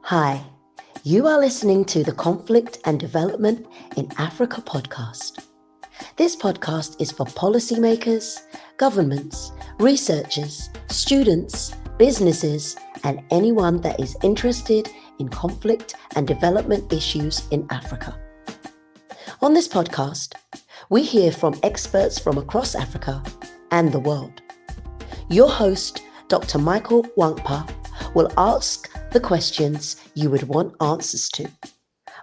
Hi, you are listening to the Conflict and Development in Africa podcast. This podcast is for policymakers, governments, researchers, students, businesses, and anyone that is interested in conflict and development issues in Africa. On this podcast, we hear from experts from across Africa and the world. Your host, Dr. Michael Nwankpa, will ask the questions you would want answers to.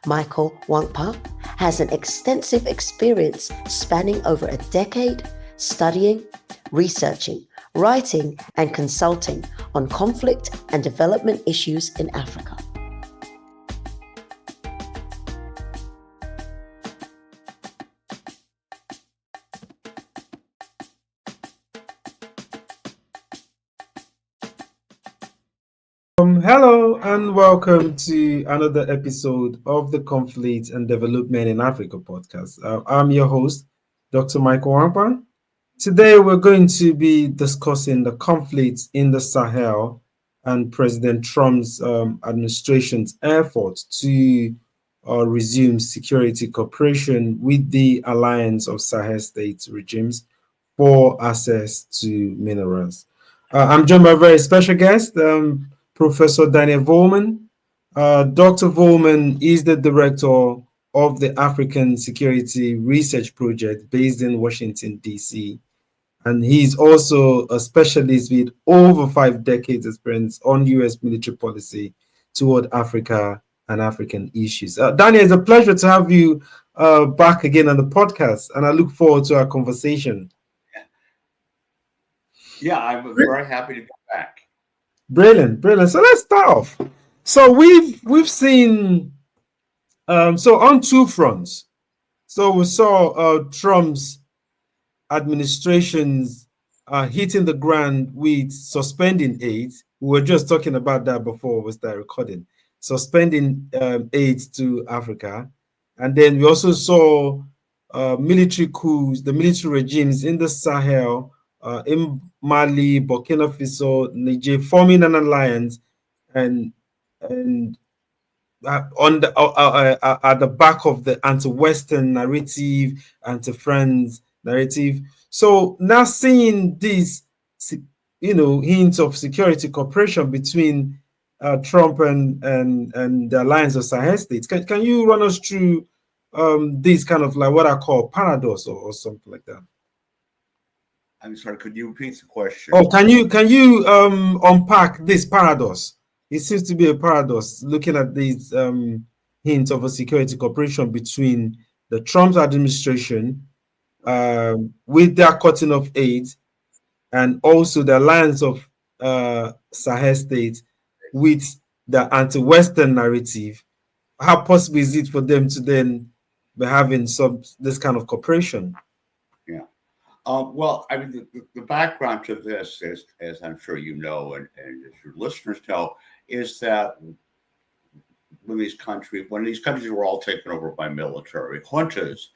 Michael Nwankpa has an extensive experience spanning over a decade studying, researching, writing, and consulting on conflict and development issues in Africa. Hello and welcome to another episode of the Conflict and Development in Africa podcast. I'm your host, Dr. Michael Nwankpa. Today we're going to be discussing the conflicts in the Sahel and President Trump's administration's effort to resume security cooperation with the Alliance of Sahel States regimes for access to minerals. I'm joined by a very special guest, Professor Daniel Volman. Dr. Volman is the director of the African Security Research Project based in Washington, D.C. And he's also a specialist with over 5 decades experience on U.S. military policy toward Africa and African issues. Daniel, it's a pleasure to have you back again on the podcast, and I look forward to our conversation. Yeah, I'm very happy to be back. Brilliant. So let's start off. So we've seen so on two fronts. So we saw Trump's administration's hitting the ground with suspending aid. We were just talking about that before we started recording. Suspending aid to Africa, and then we also saw military coups, the military regimes in the Sahel. In Mali, Burkina Faso, Niger, forming an alliance, and on the at the back of the anti-Western narrative, anti-France narrative. So now seeing this, hints of security cooperation between Trump and the Alliance of Sahel States. Can you run us through this kind of like what I call paradox or something like that? I'm sorry, could you repeat the question? Oh, can you unpack this paradox? It seems to be a paradox looking at these hints of a security cooperation between the Trump administration with their cutting of aid and also the alliance of Sahel states with the anti-Western narrative. How possible is it for them to then be having this kind of cooperation? Yeah. Well, I mean, the background to this is, as I'm sure you know, and as your listeners know, is that when these countries were all taken over by military juntas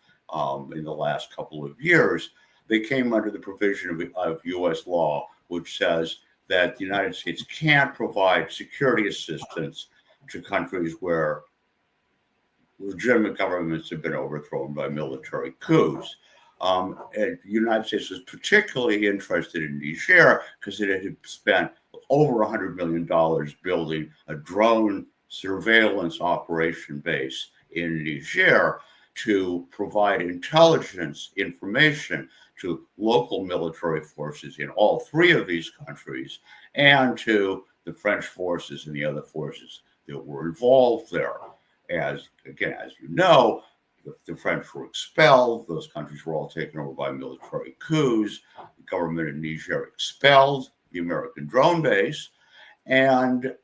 in the last couple of years, they came under the provision of U.S. law, which says that the United States can't provide security assistance to countries where legitimate governments have been overthrown by military coups. And the United States was particularly interested in Niger because it had spent over $100 million building a drone surveillance operation base in Niger to provide intelligence information to local military forces in all 3 of these countries and to the French forces and the other forces that were involved there. As you know, the French were expelled. Those countries were all taken over by military coups. The government in Niger expelled the American drone base, and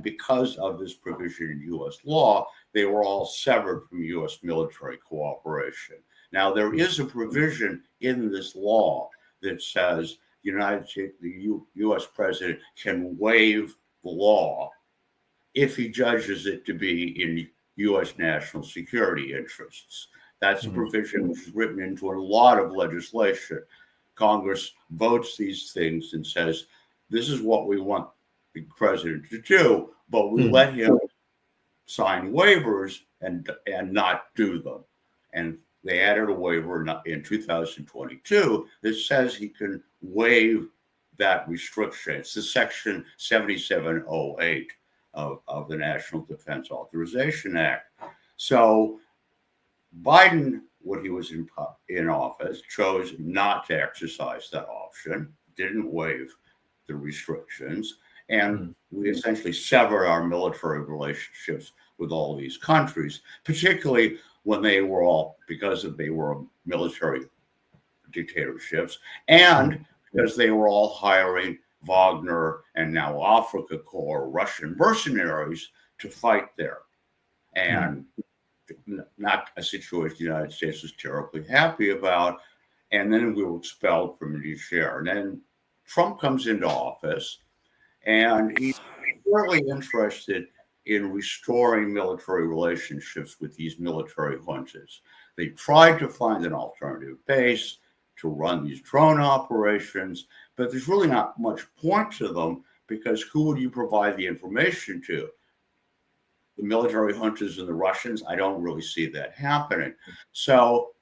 because of this provision in U.S. law, they were all severed from U.S. military cooperation. Now, there is a provision in this law that says the United States, the U.S. president can waive the law if he judges it to be in U.S. national security interests. That's a provision which is written into a lot of legislation. Congress votes these things and says, this is what we want the president to do but we let him sign waivers and not do them. And they added a waiver in 2022 that says he can waive that restriction. It's the Section 7708 of the National Defense Authorization Act. So Biden, when he was in office, chose not to exercise that option, didn't waive the restrictions, and we essentially severed our military relationships with all these countries, particularly when they were all, because they were military dictatorships, and because they were all hiring Wagner and now Africa Corps, Russian mercenaries to fight there. And not a situation the United States was terribly happy about. And then we were expelled from Niger. And then Trump comes into office, and he's really interested in restoring military relationships with these military juntas. They tried to find an alternative base to run these drone operations, but there's really not much point to them, because who would you provide the information to? The military juntas and the Russians? I don't really see that happening. So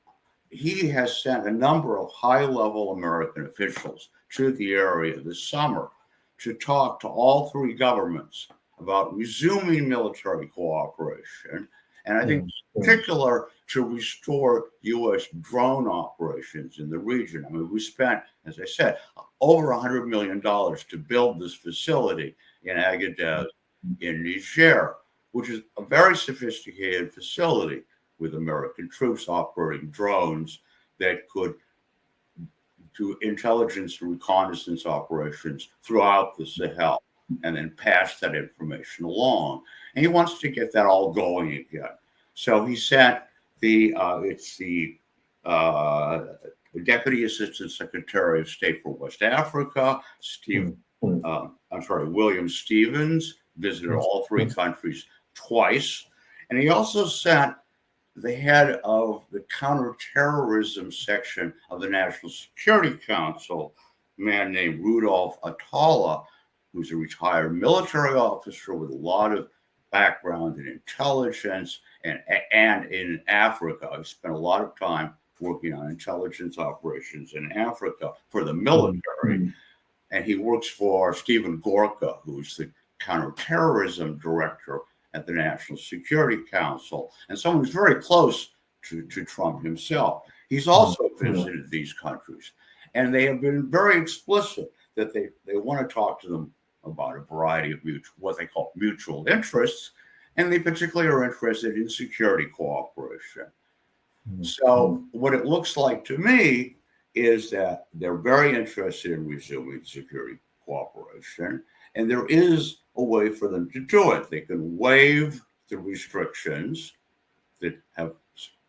he has sent a number of high-level American officials to the area this summer to talk to all three governments about resuming military cooperation, and I think in particular to restore U.S. drone operations in the region. I mean, we spent, as I said, over $100 million to build this facility in Agadez in Niger, which is a very sophisticated facility with American troops operating drones that could do intelligence and reconnaissance operations throughout the Sahel and then pass that information along. And he wants to get that all going again. So he sent the Deputy Assistant Secretary of State for West Africa, William Stevens, visited all three countries twice. And he also sent the head of the counterterrorism section of the National Security Council, a man named Rudolph Atala, who's a retired military officer with a lot of background in intelligence and in Africa. He spent a lot of time working on intelligence operations in Africa for the military. And he works for Stephen Gorka, who's the counterterrorism director at the National Security Council, and someone who's very close to Trump himself. He's also visited these countries, and they have been very explicit that they want to talk to them about a variety of what they call mutual interests, and they particularly are interested in security cooperation. So what it looks like to me is that they're very interested in resuming security cooperation, and there is a way for them to do it. They can waive the restrictions that have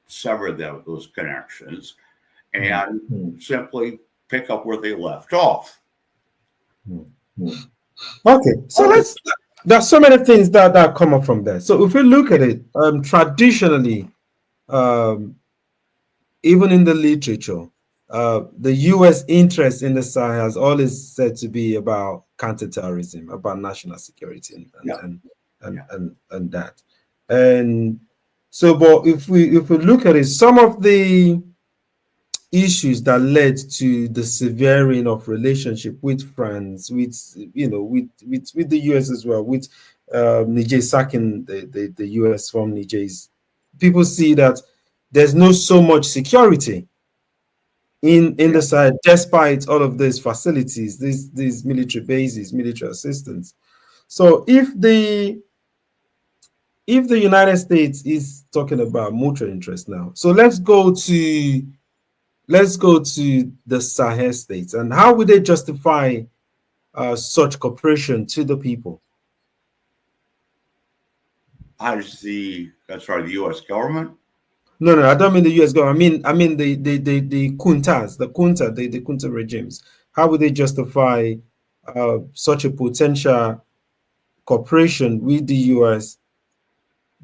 severed those connections and simply pick up where they left off. Okay, so there's so many things that come up from there. So if we look at it, traditionally, even in the literature, the U.S. interest in the Sahel has always said to be about counterterrorism, about national security, and that. And so, but if we look at it, some of the issues that led to the severing of relationship with France, with the U.S. as well, with Niger sacking the U.S. from Niger, people see that there's not so much security in the Sahel, despite all of these facilities, these military bases, military assistance. So if the United States is talking about mutual interest now, so let's go to the Sahel states, and how would they justify such cooperation to the people? How does the U.S. government? No, I don't mean the U.S. government. I mean the juntas, the junta regimes. How would they justify such a potential cooperation with the U.S.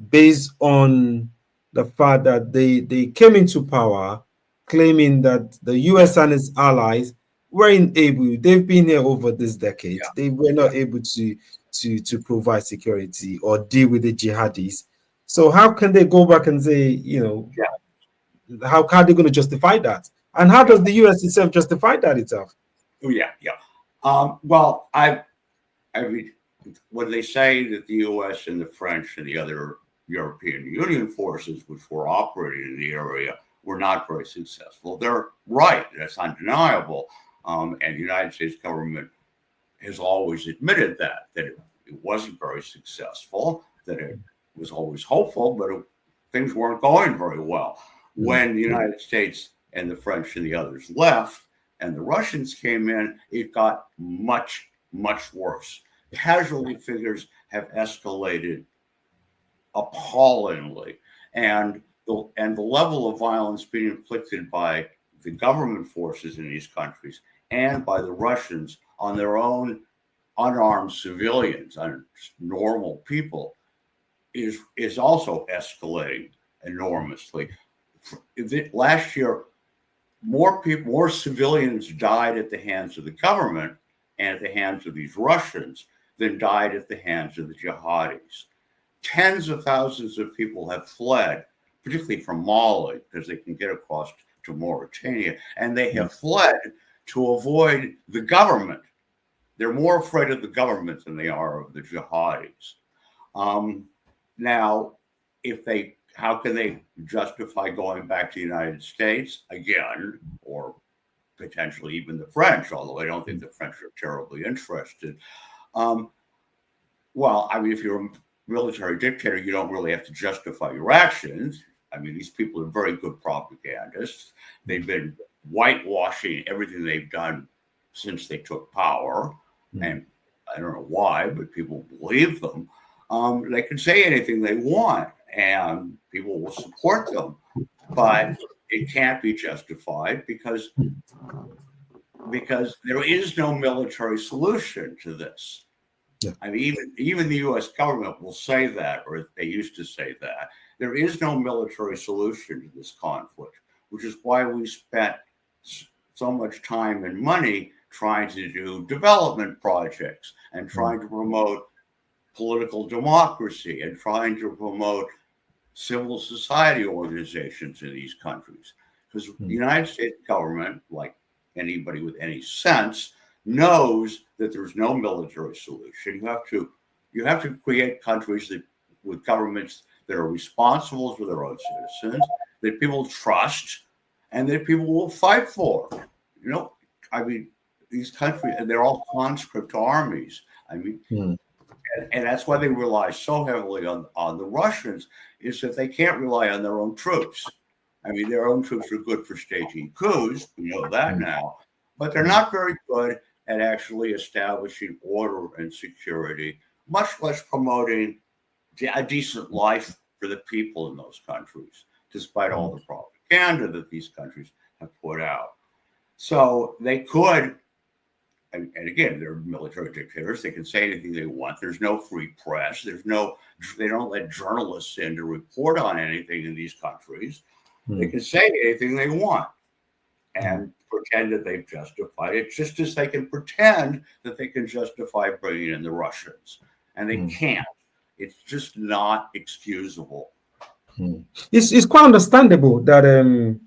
based on the fact that they came into power claiming that the U.S. and its allies weren't able? They've been here over this decade. They were not able to to provide security or deal with the jihadis. So how can they go back and say, how are they going to justify that? And how does the US itself justify that itself? Oh, yeah. Well, I mean, when they say that the US and the French and the other European Union forces, which were operating in the area, were not very successful, they're right. That's undeniable. And the United States government has always admitted that it wasn't very successful, that it was always hopeful, but things weren't going very well. When the United States and the French and the others left and the Russians came in, it got much, much worse. Casualty figures have escalated appallingly, and the level of violence being inflicted by the government forces in these countries and by the Russians on their own unarmed civilians, on normal people, is also escalating enormously. Last year, more civilians died at the hands of the government and at the hands of these Russians than died at the hands of the jihadis. Tens of thousands of people have fled, particularly from Mali, because they can get across to Mauritania, and they have fled to avoid the government. They're more afraid of the government than they are of the jihadis. Now, how can they justify going back to the United States again, or potentially even the French, although I don't think the French are terribly interested? Well, I mean, if you're a military dictator, you don't really have to justify your actions. I mean, these people are very good propagandists. They've been whitewashing everything they've done since they took power. And I don't know why, but people believe them. They can say anything they want and people will support them, but it can't be justified because there is no military solution to this. Yeah. I mean, even the US government will say that, or they used to say that. There is no military solution to this conflict, which is why we spent so much time and money trying to do development projects and trying to promote political democracy and trying to promote civil society organizations in these countries. Because the United States government, like anybody with any sense, knows that there's no military solution. You have to create countries with governments that are responsible for their own citizens, that people trust, and that people will fight for. I mean, these countries, and they're all conscript armies. I mean, and that's why they rely so heavily on the Russians, is that they can't rely on their own troops. I mean, their own troops are good for staging coups, we know that now, but they're not very good at actually establishing order and security, much less promoting a decent life for the people in those countries, despite all the propaganda that these countries have put out. So they could, and again, they're military dictators. They can say anything they want. There's no free press. They don't let journalists in to report on anything in these countries. They can say anything they want and pretend that they've justified it, just as they can pretend that they can justify bringing in the Russians. And they can't. It's just not excusable. It's quite understandable that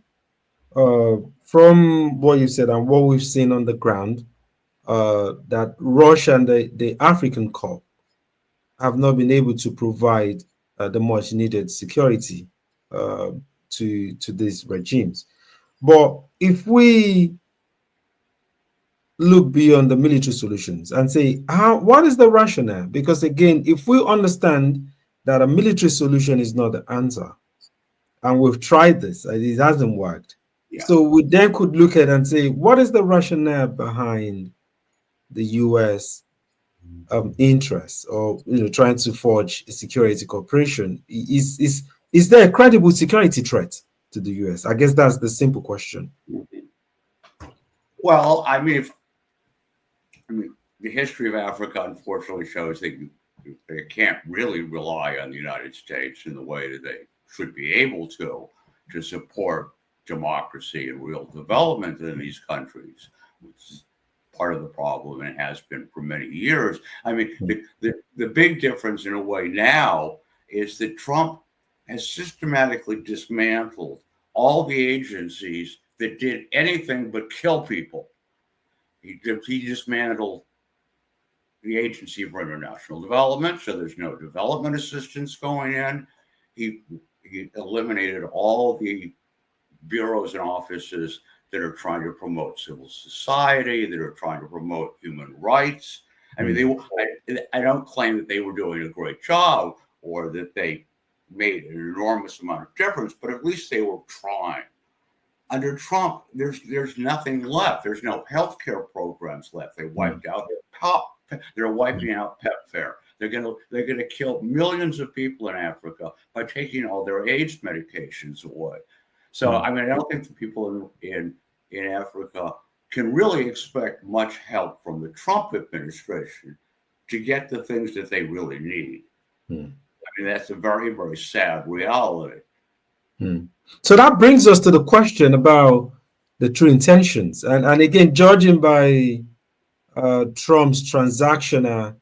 from what you said and what we've seen on the ground, that Russia and the African Corps have not been able to provide the much needed security to these regimes. But if we look beyond the military solutions and say, what is the rationale? Because again, if we understand that a military solution is not the answer, and we've tried this, and it hasn't worked, so we then could look at and say, what is the rationale behind the US interest, or trying to forge a security cooperation? Is there a credible security threat to the US? I guess that's the simple question. Well, I mean, the history of Africa unfortunately shows that they can't really rely on the United States in the way that they should be able to support democracy and real development in these countries. part of the problem and has been for many years. I mean, the big difference in a way now is that Trump has systematically dismantled all the agencies that did anything but kill people. He dismantled the Agency for International Development, so there's no development assistance going in. He eliminated all the bureaus and offices that are trying to promote civil society, that are trying to promote human rights. I mean, I don't claim that they were doing a great job or that they made an enormous amount of difference, but at least they were trying. Under Trump, there's nothing left. There's no healthcare programs left. They wiped out they're wiping out PEPFAR. They're gonna kill millions of people in Africa by taking all their AIDS medications away. So I mean, I don't think the people in Africa can really expect much help from the Trump administration to get the things that they really need. I mean, that's a very, very sad reality. So that brings us to the question about the true intentions. And again, judging by Trump's transactional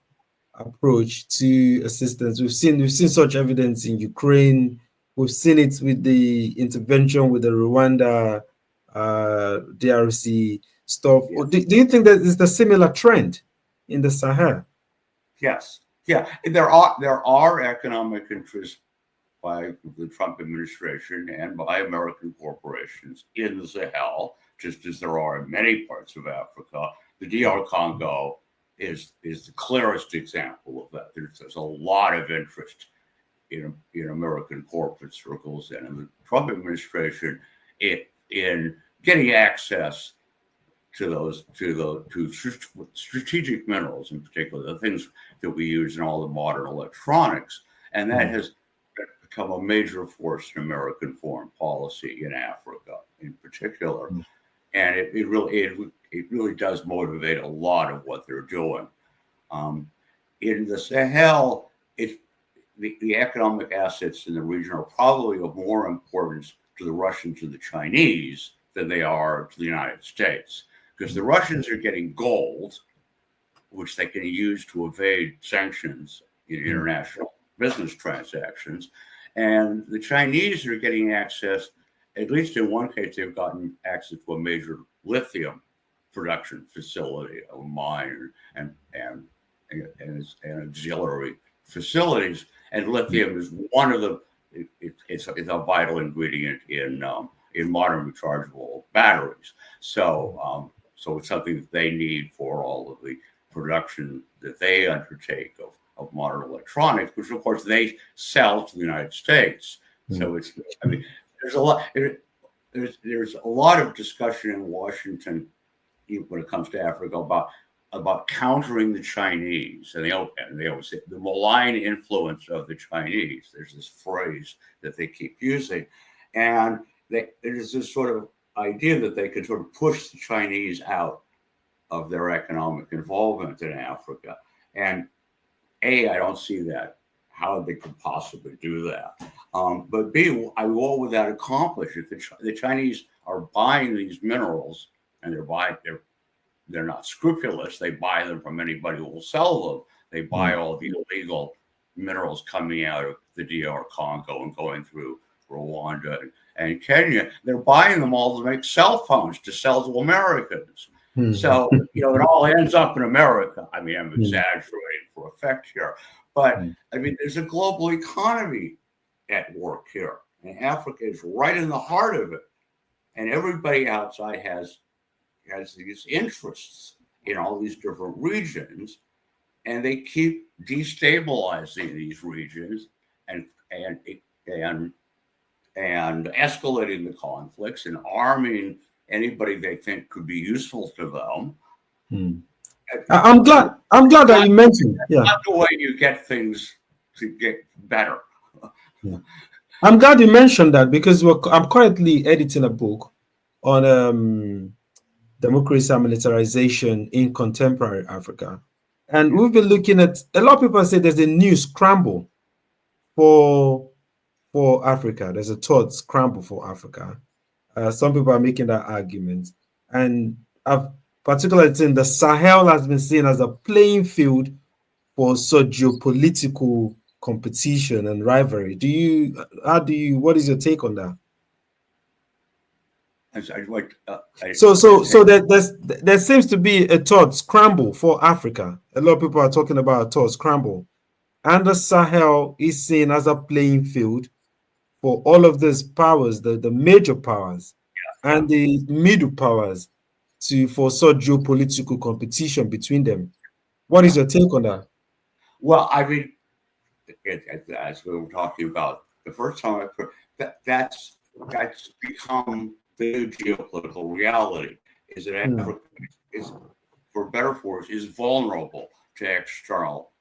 approach to assistance, we've seen such evidence in Ukraine. We've seen it with the intervention with the Rwanda DRC stuff. Yes. Do you think that is the similar trend in the Sahel? Yes. Yeah. There are economic interests by the Trump administration and by American corporations in the Sahel, just as there are in many parts of Africa. The DR Congo is the clearest example of that. There's a lot of interest in American corporate circles and in the Trump administration in getting access to strategic minerals, in particular, the things that we use in all the modern electronics. And that has become a major force in American foreign policy in Africa in particular. And it really does motivate a lot of what they're doing. In the Sahel, the economic assets in the region are probably of more importance to the Russians and the Chinese than they are to the United States, because the Russians are getting gold, which they can use to evade sanctions in international business transactions. And the Chinese are getting access, at least in one case, they've gotten access to a major lithium production facility, a mine and auxiliary facilities. And lithium is one of the, it's a vital ingredient in modern rechargeable batteries. So it's something that they need for all of the production that they undertake of modern electronics, which of course they sell to the United States. So there's a lot of discussion in Washington when it comes to Africa about countering the Chinese, and they always say the malign influence of the Chinese. There's this phrase that they keep using, and there's this sort of idea that they could sort of push the Chinese out of their economic involvement in Africa. And I don't see that, how they could possibly do that. But B, what would that accomplish if the Chinese are buying these minerals, and they're not scrupulous. They buy them from anybody who will sell them. They buy all the illegal minerals coming out of the DR Congo and going through Rwanda and Kenya. They're buying them all to make cell phones to sell to Americans. So, it all ends up in America. I mean, I'm exaggerating for effect here. But, I mean, there's a global economy at work here. And Africa is right in the heart of it. And everybody outside has these interests in all these different regions. And they keep destabilizing these regions and escalating the conflicts and arming anybody they think could be useful to them. I'm glad that you mentioned. That's not the way you get things to get better. I'm glad you mentioned that, because I'm currently editing a book on democracy and militarization in contemporary Africa. And we've been looking at, a lot of people say there's a new scramble for Africa. There's a third scramble for Africa. Some people are making that argument. And I've particularly in the Sahel, has been seen as a playing field for such geopolitical competition and rivalry. What is your take on that? So there seems to be a thought scramble for Africa. A lot of people are talking about a thought scramble. And the Sahel is seen as a playing field for all of these powers, the major powers and the middle powers, for such geopolitical competition between them. What is your take on that? Well, I mean, as we were talking about the first time, that's become the new geopolitical reality. Is that Africa is, for better for worse, is vulnerable to external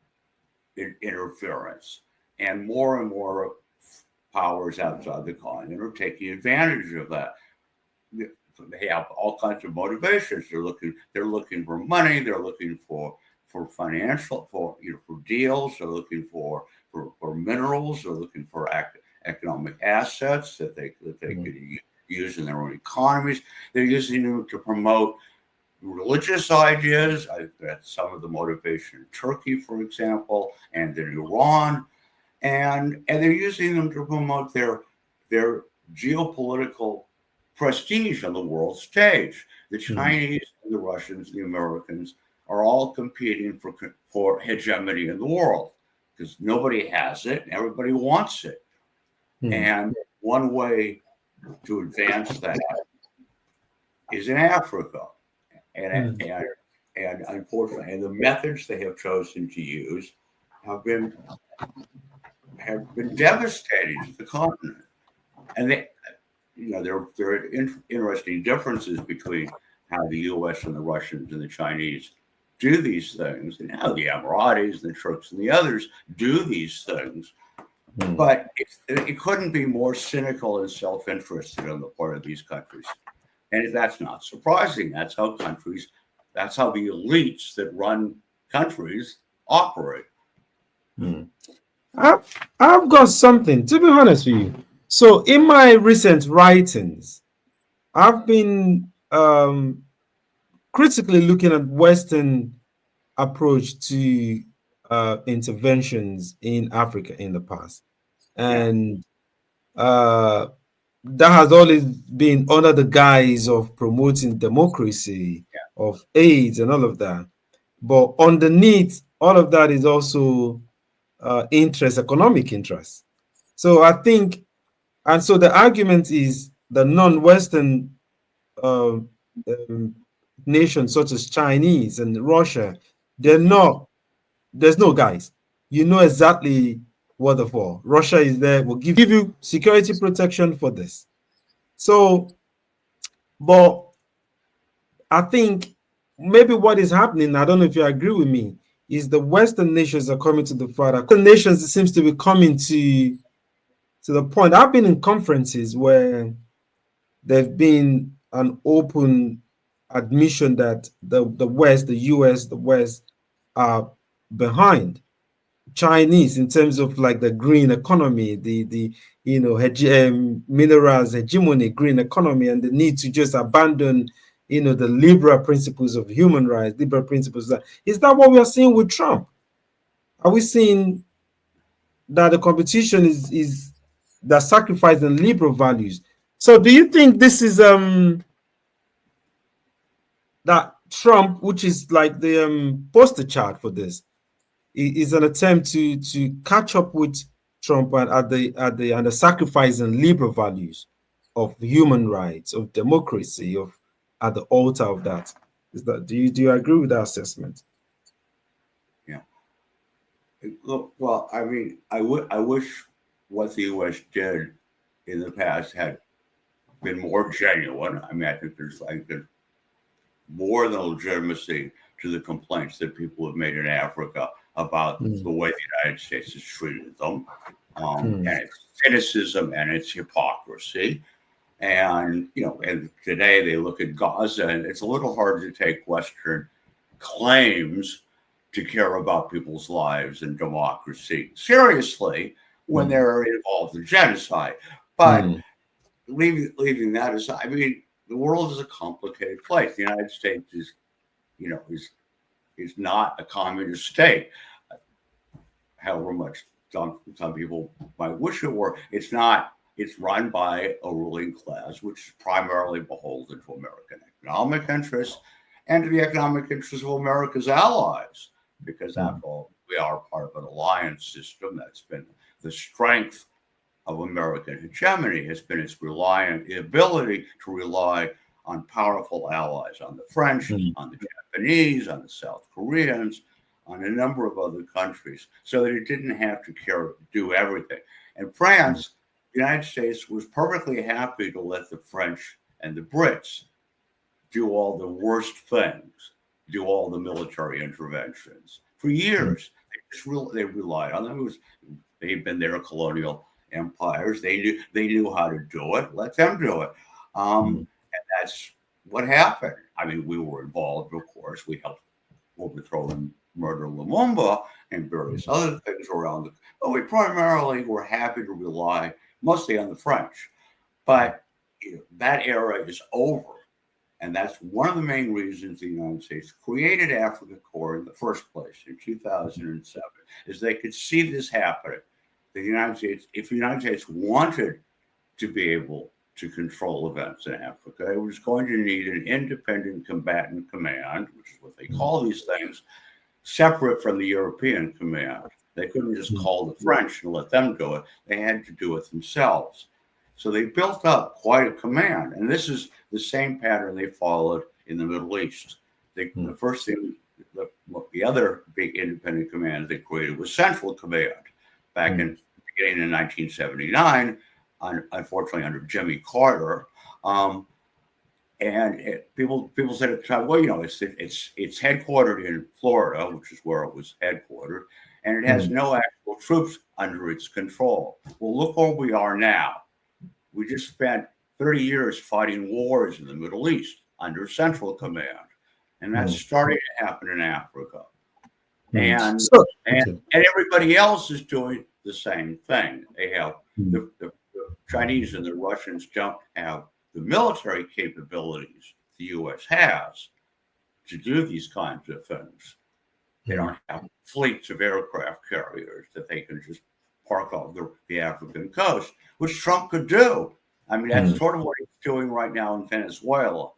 interference, and more powers outside the continent are taking advantage of that. They have all kinds of motivations. They're looking for money. They're looking for financial, for deals. They're looking for minerals. They're looking for economic assets that they could use in their own economies. They're using them to promote religious ideas. That's some of the motivation in Turkey, for example, and in Iran, and they're using them to promote their geopolitical prestige on the world stage. The Chinese and the Russians and the Americans are all competing for hegemony in the world because nobody has it and everybody wants it. And one way to advance that is in Africa. And unfortunately, and the methods they have chosen to use have been devastating to the continent. And there are interesting differences between how the U.S. and the Russians and the Chinese do these things, and how the Emiratis and the Turks and the others do these things. But it couldn't be more cynical and self-interested on the part of these countries. And that's not surprising. That's how the elites that run countries operate. I've got something, to be honest with you. So in my recent writings, I've been critically looking at Western approach to interventions in Africa in the past. And that has always been under the guise of promoting democracy, of AIDS and all of that. But underneath all of that is also economic interest. So I think, and so the argument is the non-Western nations such as Chinese and Russia, there's no guys. You know exactly what the for. Russia is there, will give you security protection for this. So, but I think maybe what is happening, I don't know if you agree with me, is the Western nations are coming to the fore. The nations, it seems to be coming to the point. I've been in conferences where there've been an open admission that the West, the US, the West are behind Chinese in terms of like the green economy, the minerals hegemony, green economy, and the need to just abandon the liberal principles of human rights, liberal principles. Is that what we are seeing with Trump? Are we seeing that the competition is the sacrifice and liberal values? So do you think this is that Trump, which is like the poster child for this, is an attempt to catch up with Trump and the sacrifice and liberal values of human rights, of democracy, at the altar of that? Is that do you agree with that assessment? Yeah. Look, well, I mean, I wish what the U.S. did in the past had been more genuine. I mean, I think there's more than legitimacy to the complaints that people have made in Africa about the way the United States has treated them, and its cynicism and its hypocrisy. And and today they look at Gaza, and it's a little hard to take Western claims to care about people's lives and democracy seriously when they're involved in genocide. But leaving that aside, I mean, the world is a complicated place. The United States is is not a communist state, however much some people might wish it were. It's not. It's run by a ruling class, which is primarily beholden to American economic interests and to the economic interests of America's allies, because after all, we are part of an alliance system. That's been the strength of American hegemony, has been its ability to rely on powerful allies, on the French, on the Japanese, on the South Koreans, on a number of other countries, so that it didn't have to do everything. And France, the United States, was perfectly happy to let the French and the Brits do all the worst things, do all the military interventions. For years, they relied on them. They'd been their colonial empires. They knew how to do it. Let them do it. And that's what happened. I mean, we were involved, of course. We helped overthrow and murder Lumumba and various other things around it. But we primarily were happy to rely mostly on the French. But that era is over. And that's one of the main reasons the United States created Africa Corps in the first place in 2007, is they could see this happening. The United States, if the United States wanted to be able to control events in Africa, it was going to need an independent combatant command, which is what they call these things, separate from the European command. They couldn't just call the French and let them do it. They had to do it themselves. So they built up quite a command. And this is the same pattern they followed in the Middle East. The first thing, the other big independent command they created was Central Command back in beginning in 1979, unfortunately under Jimmy Carter. People said at the time, well, it's headquartered in Florida, which is where it was headquartered, and it has no actual troops under its control. Well, look where we are now. We just spent 30 years fighting wars in the Middle East under Central Command, and that's starting to happen in Africa. And everybody else is doing the same thing. They have the Chinese and the Russians don't have the military capabilities the U.S. has to do these kinds of things. They don't have fleets of aircraft carriers that they can just park off the African coast, which Trump could do. I mean, that's sort of what he's doing right now in Venezuela.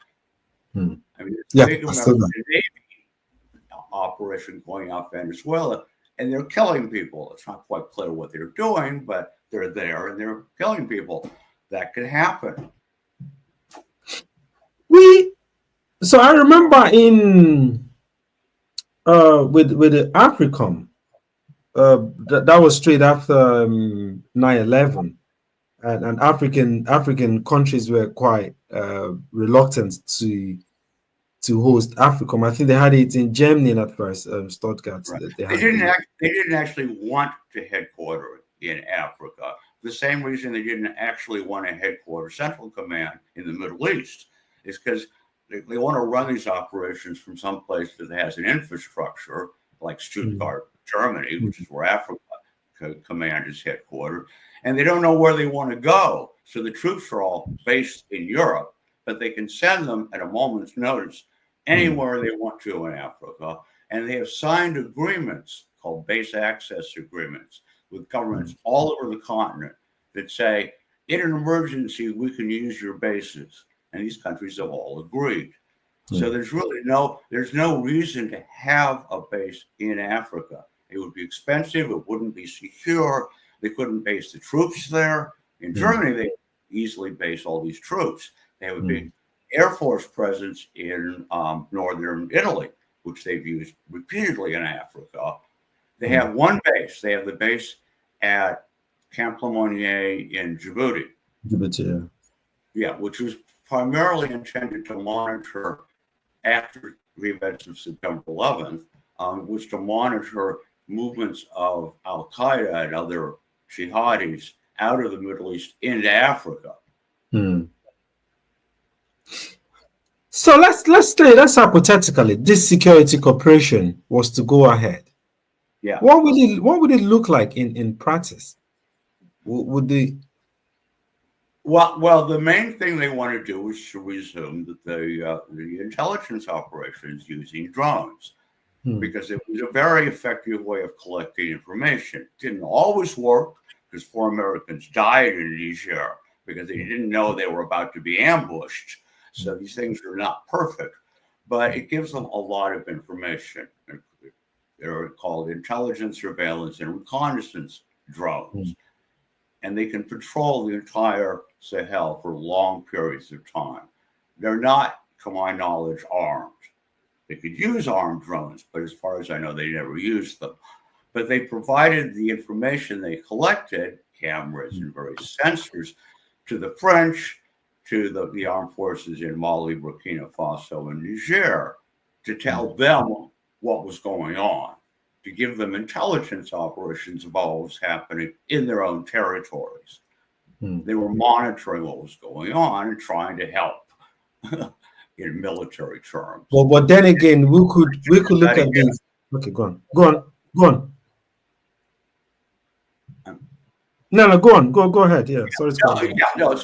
I mean, it's a big American Navy operation going off Venezuela, and they're killing people. It's not quite clear what they're doing, but they're there and they're killing people. That could happen. So I remember in with the AFRICOM, that was straight after 9/11, and African countries were quite reluctant to host AFRICOM. I think they had it in Germany at first, Stuttgart. Right. They didn't actually want to headquarter in Africa. The same reason they didn't actually want to headquarter Central Command in the Middle East is because they want to run these operations from some place that has an infrastructure, like Stuttgart, Germany, which is where Africa Command is headquartered, and they don't know where they want to go. So the troops are all based in Europe, but they can send them at a moment's notice anywhere they want to in Africa. And they have signed agreements called base access agreements with governments all over the continent that say, in an emergency, we can use your bases. And these countries have all agreed. So there's really no reason to have a base in Africa. It would be expensive. It wouldn't be secure. They couldn't base the troops there. In Germany, they easily base all these troops. They have a big Air Force presence in northern Italy, which they've used repeatedly in Africa. They have one base. They have the base at Camp Lemonnier in Djibouti. Yeah, which was primarily intended to monitor after the events of September 11th, was to monitor movements of Al-Qaeda and other jihadis out of the Middle East into Africa. So let's say that's hypothetically this security cooperation was to go ahead. Yeah. What would it look like in practice? Would the Well, the main thing they want to do is to resume the intelligence operations using drones, because it was a very effective way of collecting information. It didn't always work because 4 Americans died in Niger because they didn't know they were about to be ambushed. So these things are not perfect, but it gives them a lot of information. They're called intelligence, surveillance, and reconnaissance drones. And they can patrol the entire Sahel for long periods of time. They're not, to my knowledge, armed. They could use armed drones, but as far as I know, they never used them. But they provided the information they collected, cameras and various sensors, to the French, to the armed forces in Mali, Burkina Faso, and Niger, to tell them what was going on, to give them intelligence operations about what was happening in their own territories. They were monitoring what was going on and trying to help in military terms. Well, but then again, we could look at this. Okay, go on. No, go on. Go ahead. Yeah, sorry.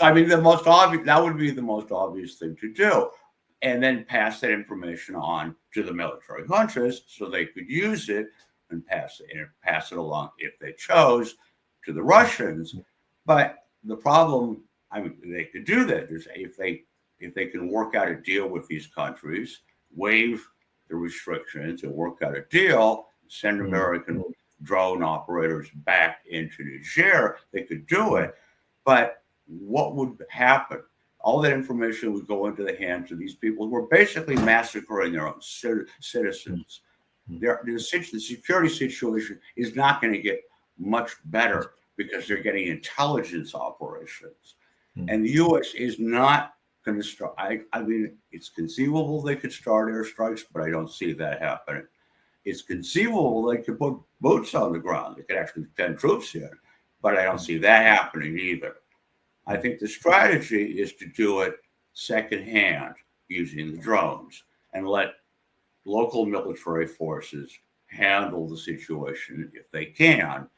I mean, the most obvious, that would be the most obvious thing to do. And then pass that information on to the military countries so they could use it and pass it along if they chose to the Russians. But the problem, I mean, they could do that is if they can work out a deal with these countries, waive the restrictions and work out a deal, send American drone operators back into Niger, they could do it. But what would happen? All that information would go into the hands of these people who are basically massacring their own citizens. The security situation is not going to get much better because they're getting intelligence operations. And the U.S. is not going to start. I mean, it's conceivable they could start airstrikes, but I don't see that happening. It's conceivable they could put boots on the ground. They could actually send troops in, but I don't see that happening either. I think the strategy is to do it secondhand using the drones and let local military forces handle the situation if they can.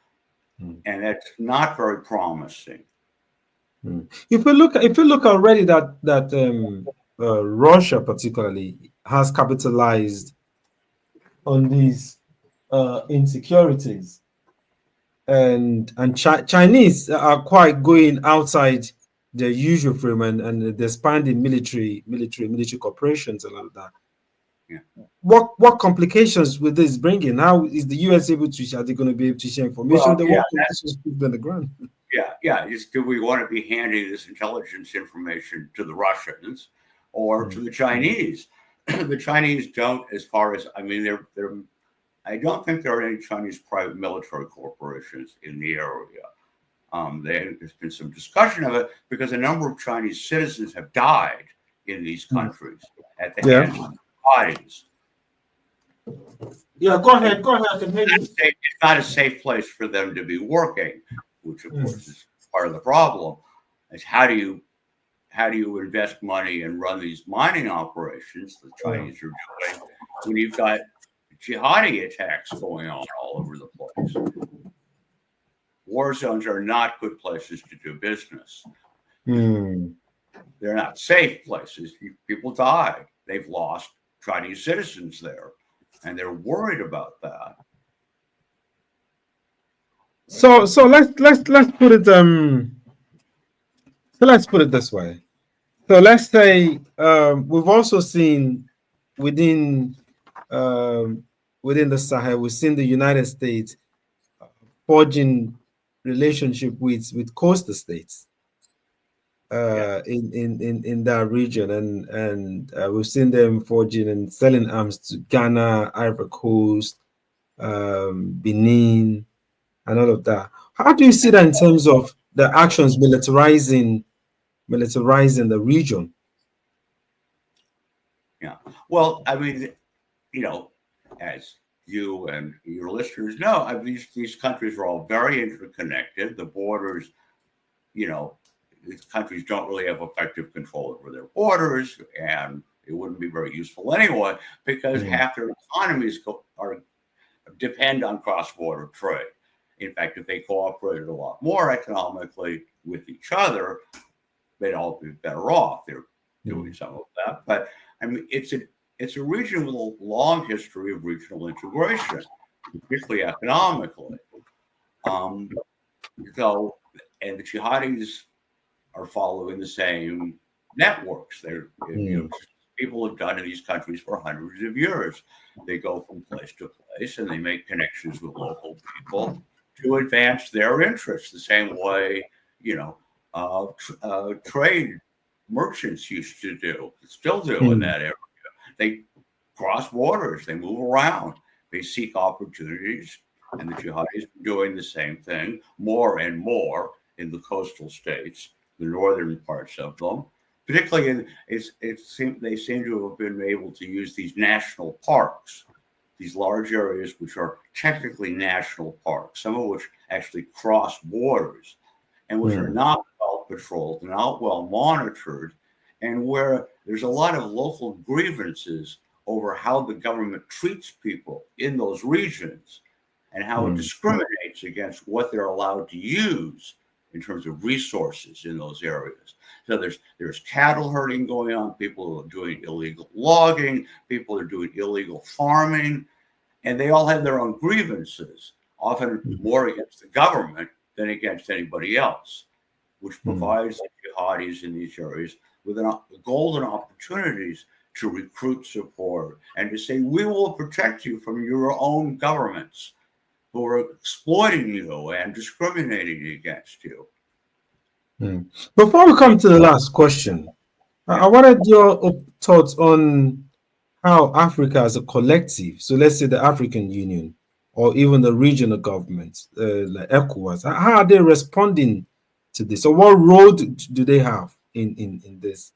And that's not very promising. If we look already that Russia particularly has capitalized on these insecurities, and Chinese are quite going outside their usual frame and they're expanding military corporations and all of that. Yeah. What complications will this bring in? How is the US able to? Are they going to be able to share information? What complications on the ground? Yeah. Do we want to be handing this intelligence information to the Russians or to the Chinese? The Chinese don't, as far as I mean, I don't think there are any Chinese private military corporations in the area. There's been some discussion of it because a number of Chinese citizens have died in these countries at the hands of bodies. Yeah, go ahead. It's not a safe place for them to be working, which of course is part of the problem. Is how do you invest money and run these mining operations the Chinese are doing when you've got jihadi attacks going on all over the place? War zones are not good places to do business. They're not safe places. People die. They've lost Chinese citizens there, and they're worried about that. So let's put it let's put it this way. So let's say we've also seen within the Sahel, we've seen the United States forging relationship with coastal states in that region, and we've seen them forging and selling arms to Ghana, Ivory Coast, Benin, and all of that. How do you see that in terms of the actions militarizing the region? Yeah. Well, I mean, as you and your listeners know, I mean, these countries are all very interconnected. The borders, these countries don't really have effective control over their borders, and it wouldn't be very useful anyway because half their economies depend on cross-border trade. In fact, if they cooperated a lot more economically with each other, they'd all be better off. They're doing some of that. But I mean, it's a region with a long history of regional integration, particularly economically. So, and the jihadis are following the same networks. They're people have done in these countries for hundreds of years. They go from place to place and they make connections with local people to advance their interests the same way, trade merchants used to do, still do in that area. They cross borders, they move around, they seek opportunities, and the jihadis are doing the same thing more and more in the coastal states, the northern parts of them. Particularly, they seem to have been able to use these national parks, these large areas which are technically national parks, some of which actually cross borders, and which are not well patrolled, not well monitored, and where there's a lot of local grievances over how the government treats people in those regions and how it discriminates against what they're allowed to use in terms of resources in those areas. So there's cattle herding going on, people are doing illegal logging, people are doing illegal farming, and they all have their own grievances, often more against the government than against anybody else, which provides the jihadis in these areas with golden opportunities to recruit support and to say, we will protect you from your own governments who are exploiting you and discriminating against you. Before we come to the last question, I wanted your thoughts on how Africa as a collective, so let's say the African Union or even the regional governments like ECOWAS, how are they responding to this? So what role do they have in this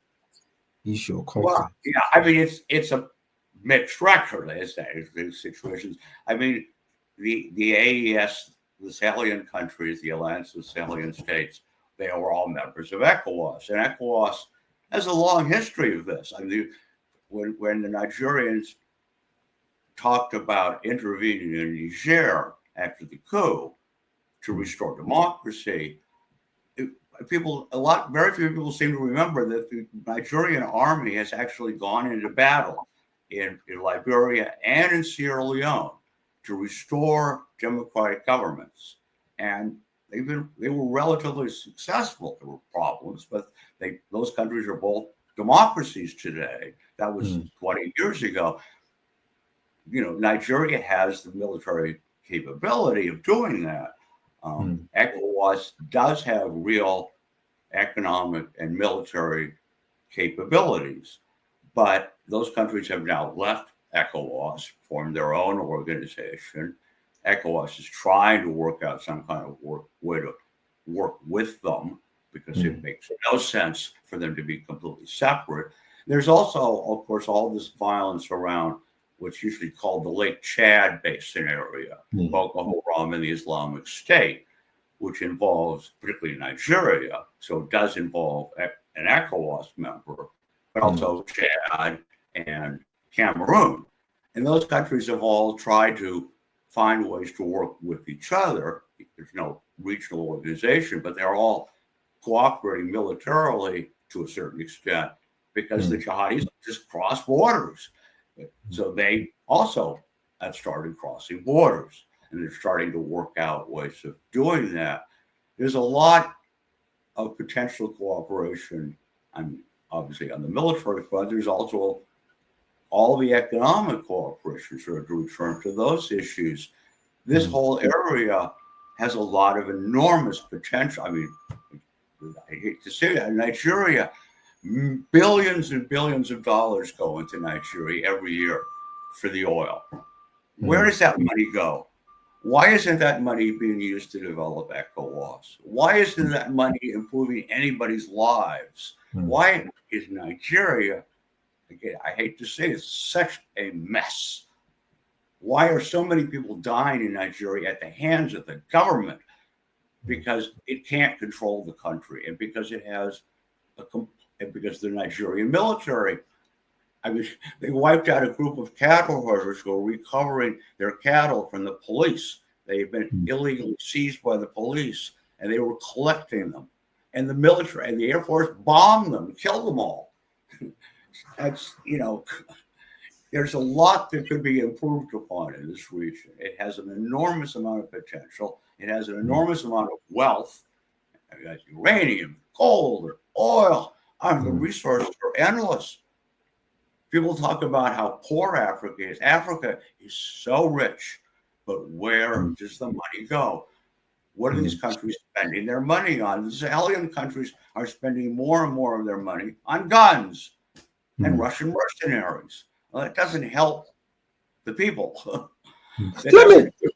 issue or conflict? Well, yeah, I mean, it's a mixed record, as these situations. I mean, the AES, the Sahelian countries, the Alliance of Sahelian States, they were all members of ECOWAS, and ECOWAS has a long history of this. I mean, when the Nigerians talked about intervening in Niger after the coup to restore democracy, very few people seem to remember that the Nigerian army has actually gone into battle in Liberia and in Sierra Leone to restore democratic governments. And they were relatively successful. There were problems, but those countries are both democracies today. That was 20 years ago. Nigeria has the military capability of doing that. ECOWAS does have real economic and military capabilities, but those countries have now left ECOWAS, formed their own organization. ECOWAS is trying to work out some kind of way to work with them because it makes no sense for them to be completely separate. There's also, of course, all this violence around what's usually called the Lake Chad Basin area, Boko Haram and the Islamic State, which involves particularly Nigeria. So it does involve an ECOWAS member, but also Chad and Cameroon. And those countries have all tried to find ways to work with each other. There's no regional organization, but they're all cooperating militarily to a certain extent because the jihadis just cross borders. So they also have started crossing borders, and they're starting to work out ways of doing that. There's a lot of potential cooperation, obviously on the military front. There's also all the economic cooperation, sort of to return to those issues. This whole area has a lot of enormous potential. I mean, I hate to say that, Nigeria, billions and billions of dollars go into Nigeria every year for the oil. Where does that money go? Why isn't that money being used to develop ECOWAS? Why isn't that money improving anybody's lives? Why is Nigeria, again, I hate to say it's such a mess? Why are so many people dying in Nigeria at the hands of the government? Because it can't control the country, and because it has and because the Nigerian military, I mean, they wiped out a group of cattle herders who were recovering their cattle from the police. They had been illegally seized by the police, and they were collecting them. and the military and the Air Force bomb them, kill them all. That's, there's a lot that could be improved upon in this region. It has an enormous amount of potential. It has an enormous amount of wealth. It has uranium, gold, oil. The resources are endless. People talk about how poor Africa is. Africa is so rich, but where does the money go? What are these countries spending their money on? The Sahelian countries are spending more and more of their money on guns and Russian mercenaries. Well, it doesn't help the people. That doesn't give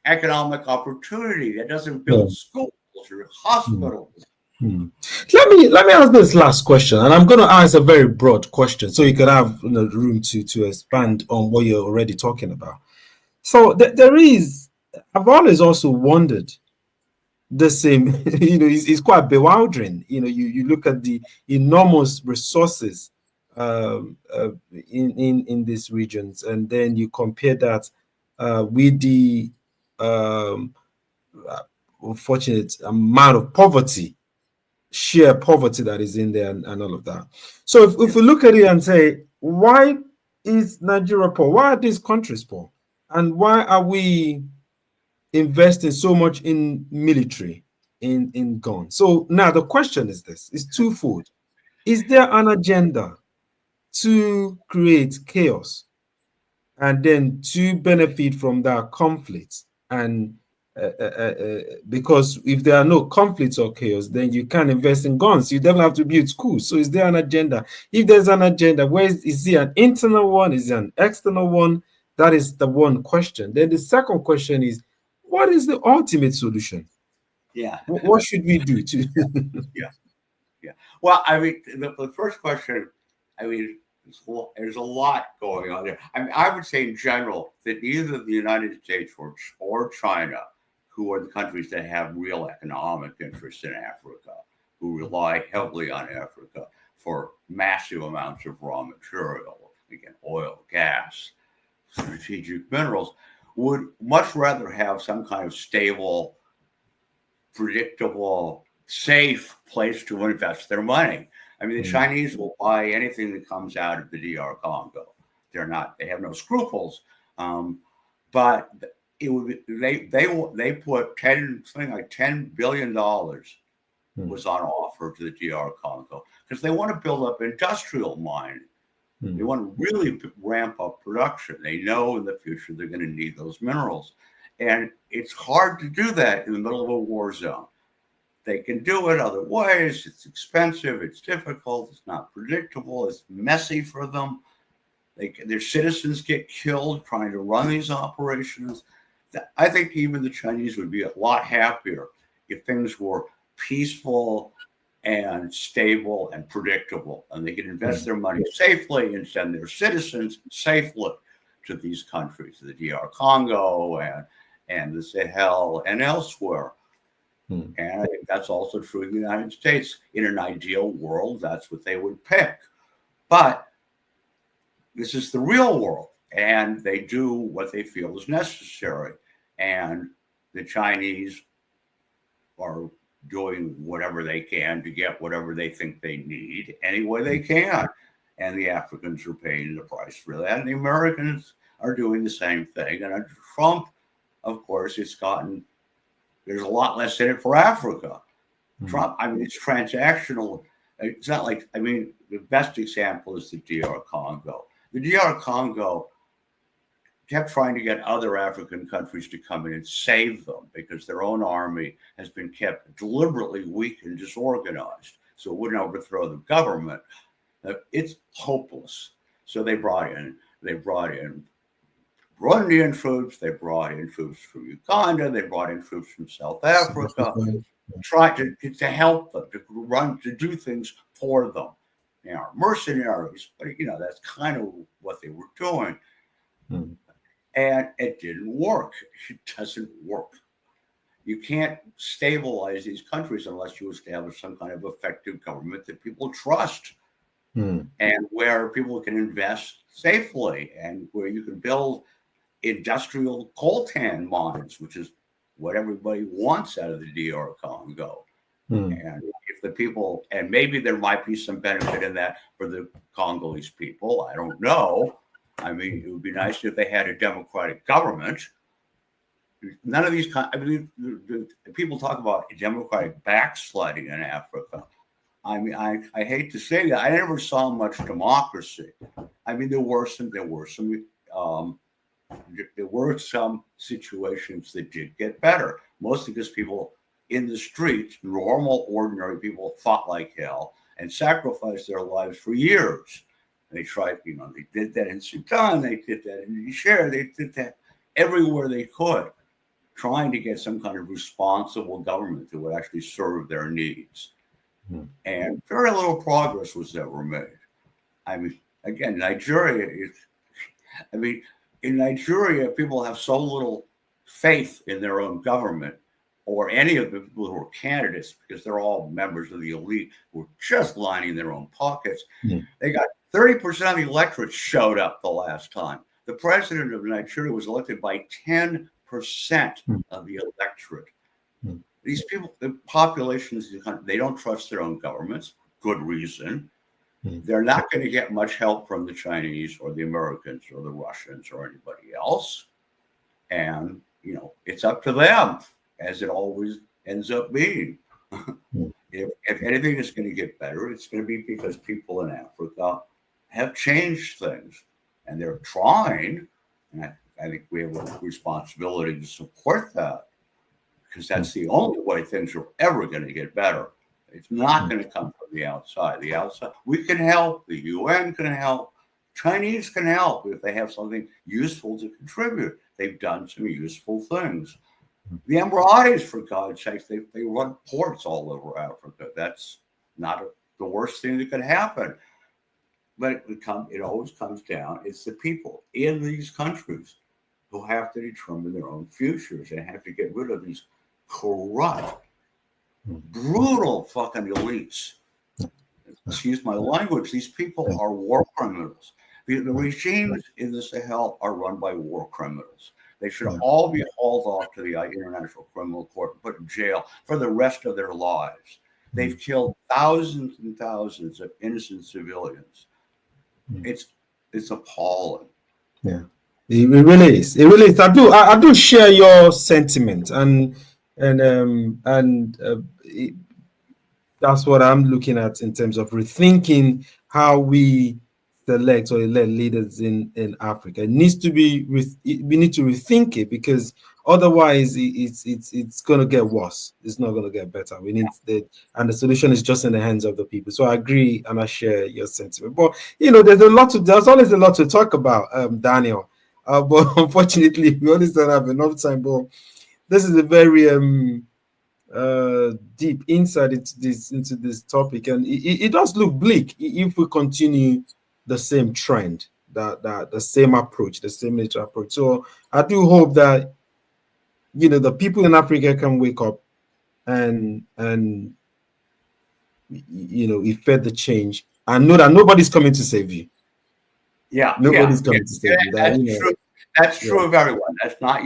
economic opportunity. That doesn't build schools or hospitals. Let me ask this last question, and I'm going to ask a very broad question, so you can have room to expand on what you're already talking about. So there is. I've always also wondered the same. It's quite bewildering. You look at the enormous resources in these regions, and then you compare that with the unfortunate amount of poverty, sheer poverty that is in there, and all of that. So if we look at it and say, why is Nigeria poor? Why are these countries poor? And why are we investing so much in military, in guns? So now the question is this, it's twofold. Is there an agenda to create chaos and then to benefit from that conflict? And because if there are no conflicts or chaos, then you can't invest in guns. You don't have to build schools. So is there an agenda? If there's an agenda, is it an internal one? Is it an external one? That is the one question. Then the second question is, what is the ultimate solution? Yeah. What should we do to? Yeah. Well, I mean, the first question, I mean, there's a lot going on there. I mean, I would say in general that either the United States or China, who are the countries that have real economic interests in Africa, who rely heavily on Africa for massive amounts of raw material, again, oil, gas, strategic minerals, would much rather have some kind of stable, predictable, safe place to invest their money. I mean, the Chinese will buy anything that comes out of the DR Congo. They have no scruples. But it would be, they put something like $10 billion was on offer to the DR Congo because they want to build up industrial mining. They want to really ramp up production. They know in the future they're going to need those minerals. And it's hard to do that in the middle of a war zone. They can do it other ways. It's expensive. It's difficult. It's not predictable. It's messy for them. Their citizens get killed trying to run these operations. I think even the Chinese would be a lot happier if things were peaceful and stable and predictable, and they could invest their money safely and send their citizens safely to these countries, the DR Congo and the Sahel and elsewhere. And I think that's also true in the United States. In an ideal world, that's what they would pick. But this is the real world, and they do what they feel is necessary. And the Chinese are doing whatever they can to get whatever they think they need any way they can. And the Africans are paying the price for that. And the Americans are doing the same thing. And under Trump, of course, there's a lot less in it for Africa. Trump, I mean, it's transactional. It's not like, I mean, the best example is the DR Congo. The DR Congo kept trying to get other African countries to come in and save them because their own army has been kept deliberately weak and disorganized, so it wouldn't overthrow the government. It's hopeless. So they brought in Burundian troops, they brought in troops from Uganda, they brought in troops from South Africa, tried to help them, to do things for them. They are mercenaries, but that's kind of what they were doing. And it didn't work. It doesn't work. You can't stabilize these countries unless you establish some kind of effective government that people trust and where people can invest safely and where you can build industrial coltan mines, which is what everybody wants out of the DR Congo. And if the people, and maybe there might be some benefit in that for the Congolese people, I don't know. I mean, it would be nice if they had a democratic government. None of these, I mean, people talk about democratic backsliding in Africa. I mean, I hate to say that. I never saw much democracy. I mean, there were some situations that did get better, mostly because people in the streets, normal, ordinary people, fought like hell and sacrificed their lives for years. They tried, you know, they did that in Sudan, they did that in Niger, they did that everywhere they could, trying to get some kind of responsible government that would actually serve their needs. And very little progress was ever made. I mean, again, Nigeria is, I mean, in Nigeria, people have so little faith in their own government or any of the people who are candidates, because they're all members of the elite who are just lining their own pockets. They got 30% of the electorate showed up the last time. The president of Nigeria was elected by 10% of the electorate. These people, the populations, they don't trust their own governments. Good reason. They're not going to get much help from the Chinese or the Americans or the Russians or anybody else. And, you know, it's up to them, as it always ends up being. If anything is going to get better, it's going to be because people in Africa have changed things. And they're trying. And I think we have a responsibility to support that, because that's the only way things are ever going to get better. It's not going to come from the outside. The outside, we can help. The UN can help. Chinese can help if they have something useful to contribute. They've done some useful things. The Emiratis, for God's sakes, they run ports all over Africa. That's not the worst thing that could happen. But it always comes down, it's the people in these countries who have to determine their own futures and have to get rid of these corrupt, brutal fucking elites. Excuse my language. These people are war criminals. The regimes in the Sahel are run by war criminals. They should all be hauled off to the International Criminal Court and put in jail for the rest of their lives. They've killed thousands and thousands of innocent civilians. It's appalling. Yeah, it really is. It really is. I do share your sentiment, and that's what I'm looking at in terms of rethinking how we select or elect leaders in Africa. It needs to be we need to rethink it, because otherwise it's going to get worse. It's not going to get better. We need and the solution is just in the hands of the people. So I agree and I share your sentiment. But you know, there's always a lot to talk about, Daniel. But unfortunately, we always don't have enough time. But this is a very deep insight into this topic, and it does look bleak if we continue the same trend, that the same approach, the same nature approach. So I do hope that, you know, the people in Africa can wake up and you know, effect the change and know that nobody's coming to save you. Nobody's coming to save you. That's true of everyone. That's not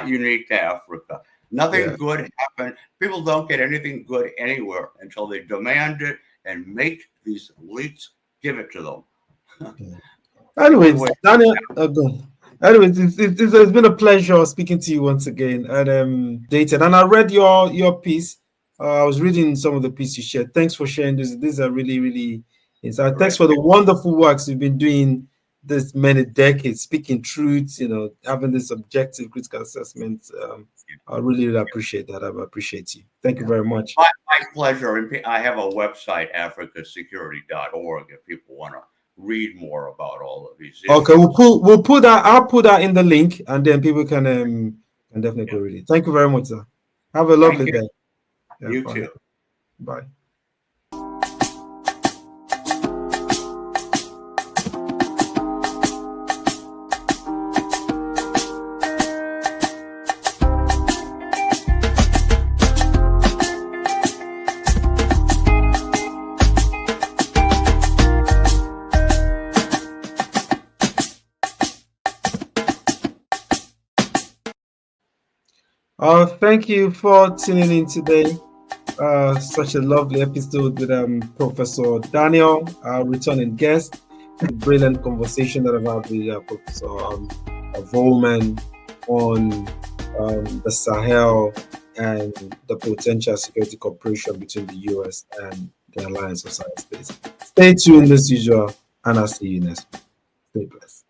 unique to Africa. Nothing good happened. People don't get anything good anywhere until they demand it and make these elites give it to them. Anyways, Daniel, it's been a pleasure speaking to you once again. And dated, and I read your piece. I was reading some of the pieces you shared. Thanks for sharing this. These are really, really insightful. Thanks for the wonderful works you've been doing this many decades, speaking truths, you know, having this objective critical assessment. I really, really appreciate that. I appreciate you. Thank you very much. My pleasure. And I have a website, africasecurity.org, if people want to read more about all of these issues. Okay, we'll put that. I'll put that in the link, and then people can definitely go read it. Thank you very much, sir. Have a lovely day. Yeah, you bye. too. Bye. Thank you for tuning in today. such a lovely episode with Professor Daniel, our returning guest. A brilliant conversation that I've had with Professor Volman on the Sahel and the potential security cooperation between the US and the Alliance of Sahel States. Stay tuned as usual, and I'll see you next week. Stay blessed.